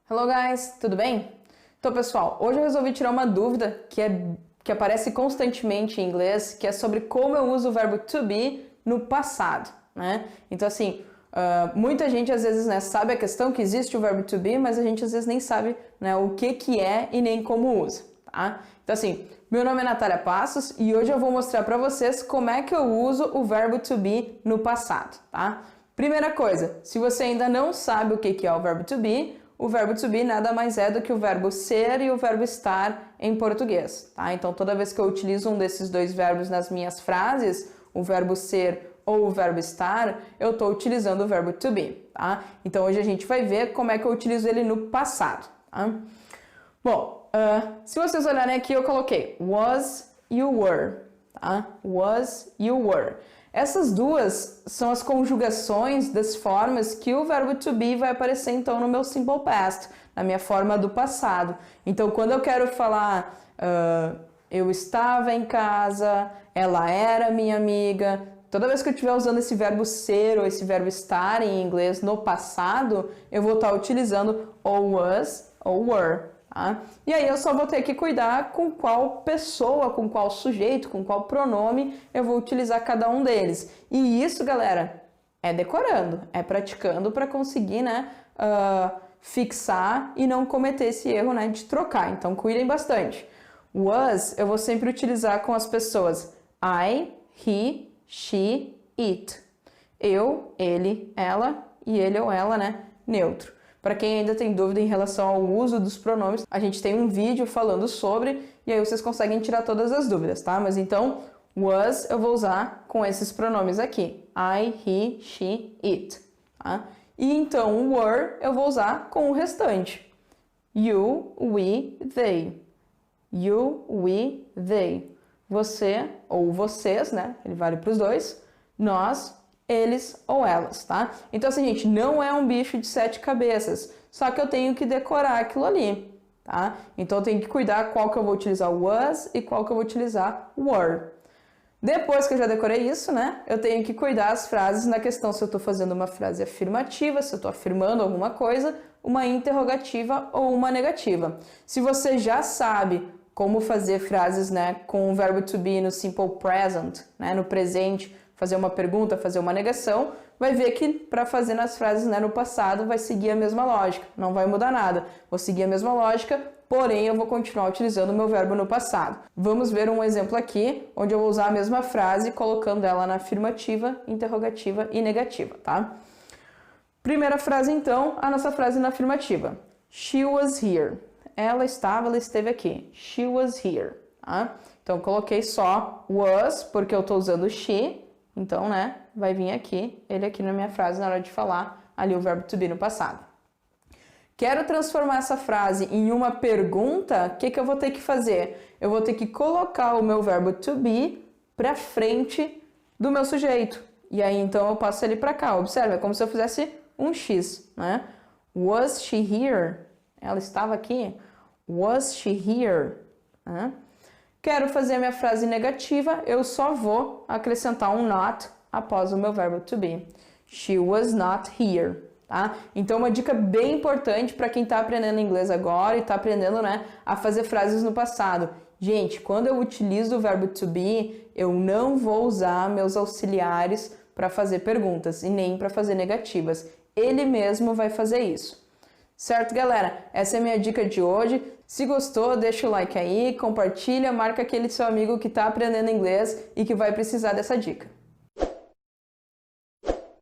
Hello guys, tudo bem? Então pessoal, hoje eu resolvi tirar uma dúvida que aparece constantemente em inglês, que é sobre como eu uso o verbo to be no passado, né? Então assim, muita gente às vezes sabe a questão que existe o verbo to be, mas a gente às vezes nem sabe o que é e nem como usa, tá? Então assim, meu nome é Natália Passos e hoje eu vou mostrar para vocês como é que eu uso o verbo to be no passado, tá? Primeira coisa, se você ainda não sabe o que é o verbo to be nada mais é do que o verbo ser e o verbo estar em português, tá? Então, toda vez que eu utilizo um desses dois verbos nas minhas frases, o verbo ser ou o verbo estar, eu estou utilizando o verbo to be, tá? Então, hoje a gente vai ver como é que eu utilizo ele no passado, tá? Bom, se vocês olharem aqui, eu coloquei was, you were, tá? Was, you were. Essas duas são as conjugações das formas que o verbo to be vai aparecer então no meu simple past, na minha forma do passado. Então, quando eu quero falar eu estava em casa, ela era minha amiga, toda vez que eu estiver usando esse verbo ser ou esse verbo estar em inglês no passado, eu vou estar utilizando ou was ou were. Tá? E aí eu só vou ter que cuidar com qual pessoa, com qual sujeito, com qual pronome eu vou utilizar cada um deles. E isso, galera, é decorando, é praticando para conseguir fixar e não cometer esse erro de trocar. Então cuidem bastante. Was eu vou sempre utilizar com as pessoas I, he, she, it. Eu, ele, ela e ele ou ela, neutro. Para quem ainda tem dúvida em relação ao uso dos pronomes, a gente tem um vídeo falando sobre e aí vocês conseguem tirar todas as dúvidas, tá? Mas então, was eu vou usar com esses pronomes aqui. I, he, she, it. Tá? E então, were eu vou usar com o restante. You, we, they. You, we, they. Você ou vocês, ele vale para os dois. Nós, eles ou elas, tá? Então assim, gente, não é um bicho de 7 cabeças, só que eu tenho que decorar aquilo ali, tá? Então eu tenho que cuidar qual que eu vou utilizar was e qual que eu vou utilizar were. Depois que eu já decorei isso, eu tenho que cuidar as frases na questão se eu tô fazendo uma frase afirmativa, se eu tô afirmando alguma coisa, uma interrogativa ou uma negativa. Se você já sabe como fazer frases, com o verbo to be no simple present, no presente, fazer uma pergunta, fazer uma negação, vai ver que para fazer nas frases no passado vai seguir a mesma lógica, não vai mudar nada. Vou seguir a mesma lógica, porém eu vou continuar utilizando o meu verbo no passado. Vamos ver um exemplo aqui, onde eu vou usar a mesma frase, colocando ela na afirmativa, interrogativa e negativa, tá? Primeira frase então, a nossa frase na afirmativa. She was here. Ela esteve aqui. She was here, tá? Então coloquei só was, porque eu estou usando she. Então, vai vir aqui, ele aqui na minha frase na hora de falar ali o verbo to be no passado. Quero transformar essa frase em uma pergunta, o que eu vou ter que fazer? Eu vou ter que colocar o meu verbo to be para frente do meu sujeito. E aí, então, eu passo ele para cá. Observe, é como se eu fizesse um X, Was she here? Ela estava aqui? Was she here? Quero fazer a minha frase negativa, eu só vou acrescentar um not após o meu verbo to be. She was not here, tá? Então, uma dica bem importante para quem está aprendendo inglês agora e está aprendendo, a fazer frases no passado. Gente, quando eu utilizo o verbo to be, eu não vou usar meus auxiliares para fazer perguntas e nem para fazer negativas. Ele mesmo vai fazer isso. Certo, galera? Essa é a minha dica de hoje. Se gostou, deixa o like aí, compartilha, marca aquele seu amigo que está aprendendo inglês e que vai precisar dessa dica.